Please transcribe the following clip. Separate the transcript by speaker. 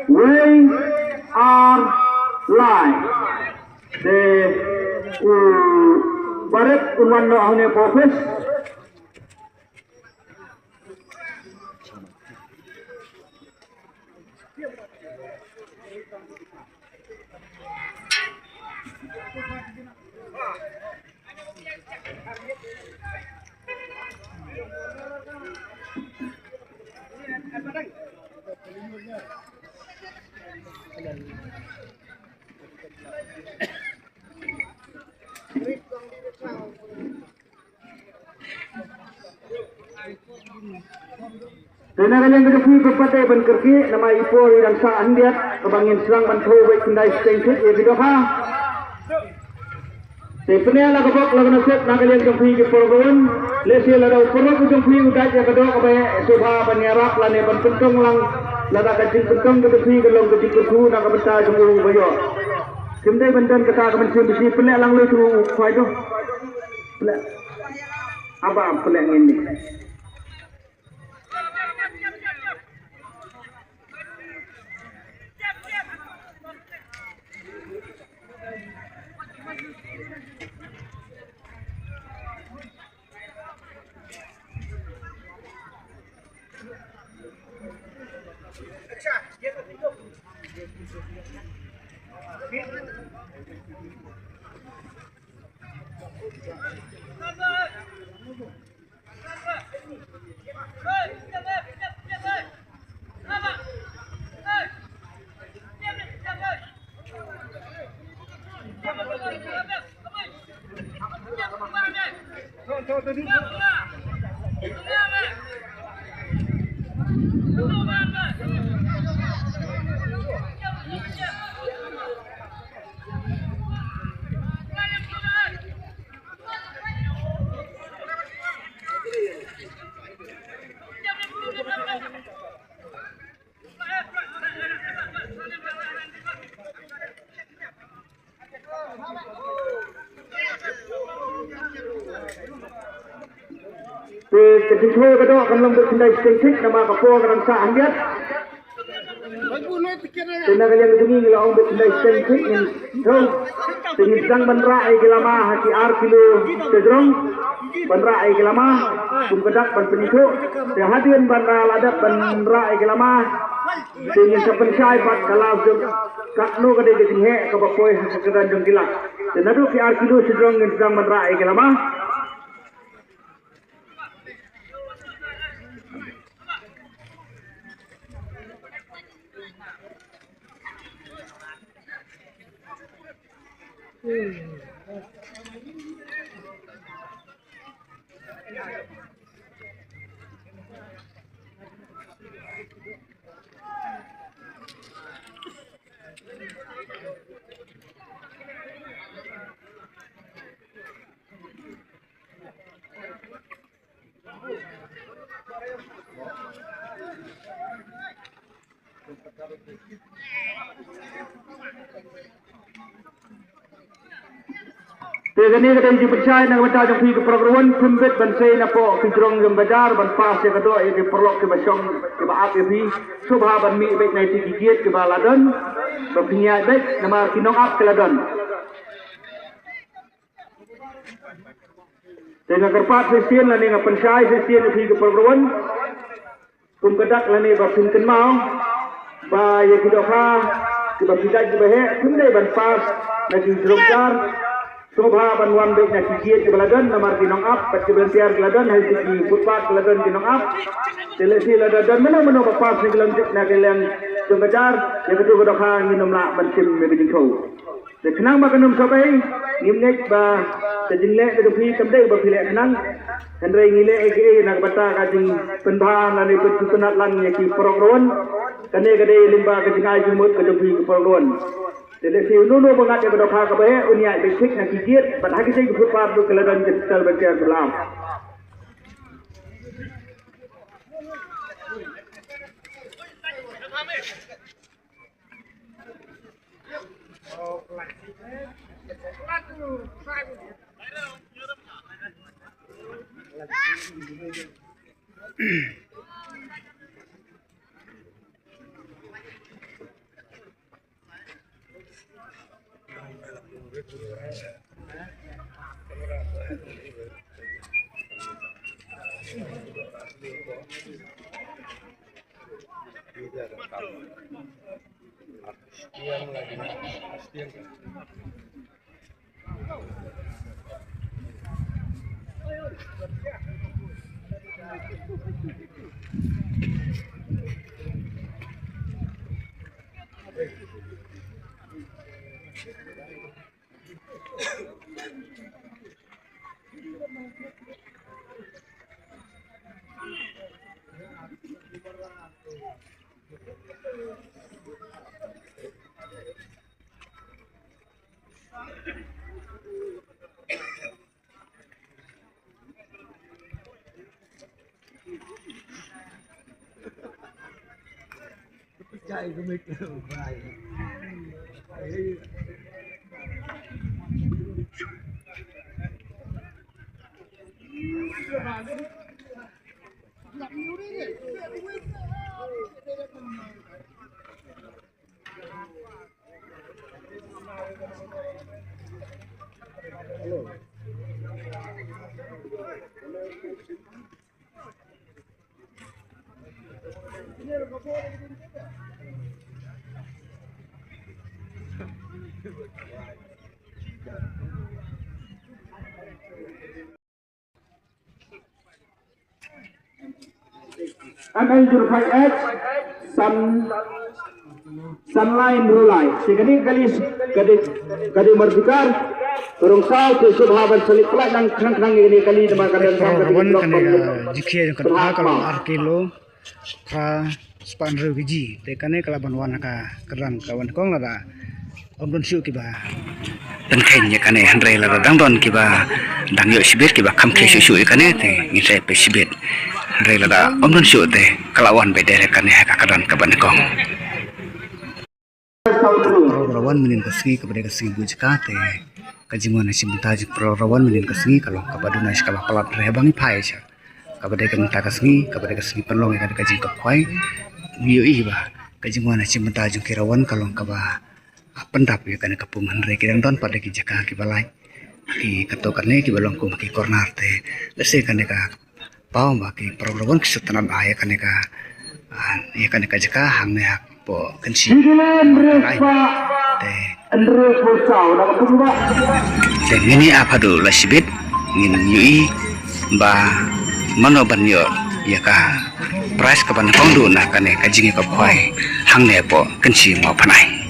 Speaker 1: we are live. The Barat Unwano Ahne Profes. Tenaga yang berkuih berpatai berkerki nama Ipoh dan Sang Andiat kebangin serang bantu baik kendai stengkit ya bidoha. Sebenarnya lagu bok lagu nasib naga yang berkuih ke program lesi lagu perlu berkuih udah ya kedua kebaik subha banyarap lane berpentung lang laga kacing pentung berkuih gelong ketik berkuih naga besar jumlah bayo. Kemudian bantuan kita akan mencium besi pelak lang lu tu kuajo. Pelak apa pelak ini? Ketika kedua akan lembut kendai stengkit nama kapur kerang Sang Andiat. Tenaga yang berdengi ngila lembut kendai stengkit yang tahu dengan bandrai gelama hati ar kilo sejrong bandrai gelama kumkedak ban peniku sehadian bandrai ladat bandrai gelama dengan sepencai bat kalau kakno kadai ketinghe kabapoi sekedar jengkila dan adu ki ar kilo sejrong dengan bandrai gelama. Tegani kadang dipercaya nak baca jumpi ke program pembet bansai napo kijrong yang bajar ban pas yang kedua yang diperlok ke basong ke baat ke bi subha ban mi baik naik gigit ke baladan berpinya baik nama kinong up ke ladan. Dengan kerpat sesian lani ngap pensai sesian ke program pembedak lani berpinten mau ba yang kidoha ke berpijak ke bahe sundai ban pas lagi jerongkar Sobha banwan baik nak kikiat ke baladan namar kinong up pat ke belantiar ke ladan hai siki footpath ke ladan kinong up telesi ladan mana bapas ni gelantik nak kalian jembajar yang kedua kedokha nginom la bantim me bijing kau de kenang ba kanum sabai ngimnek ba sejingle ke dupi kamdai ba phile kenang hendrai ngile ege nak bata ka jing penbhan lani petunat lan yaki program kane gade limba ke jingai jumut ke dupi ke program Telesi unu bangat yang berdokha kebaik unia basic nak kikir pada hari saya footpath tu keladan jepsal baca salam. Akan jurfai X sunline rulai. Sekali kali merdikar turun kau tu subhaban selik pelak yang kerang ini kali demakan dan
Speaker 2: Rawan kan jikir kan kalau arkilo pra span reviji tekane kalau banwan ka kerang kawan kong lada omdon siu kiba dan kayaknya kan handrai lada dang don kiba dang yo sibet kiba kam khe siu kan te ngisai pe sibet handrai lada omdon siu te kalawan bedere kan ka kerang kaban kong rawan minin kasih kepada kasih bujka te kajiman nasi mentaj rawan minin kasih kalau kabadu nasi kalau pelat rebangi pai sya kabade kan ta kasih penlong kan kaji kapai miu iba kajiman nasi mentaj kirawan kalau kaba pendap ya kan kapungan re kirang don pada kijaka kibalai ki katokanne ki balong ku maki kornar te lese kan ka pau maki rawan kesutanam aya kan ka ya kan ka jaka hang ne hak po kensi dan ini apa dulu lasibit ingin yui ba mano banyo ya ka price kapan kong do na kane kajingi ka khwai hang ne po kensi mo phanai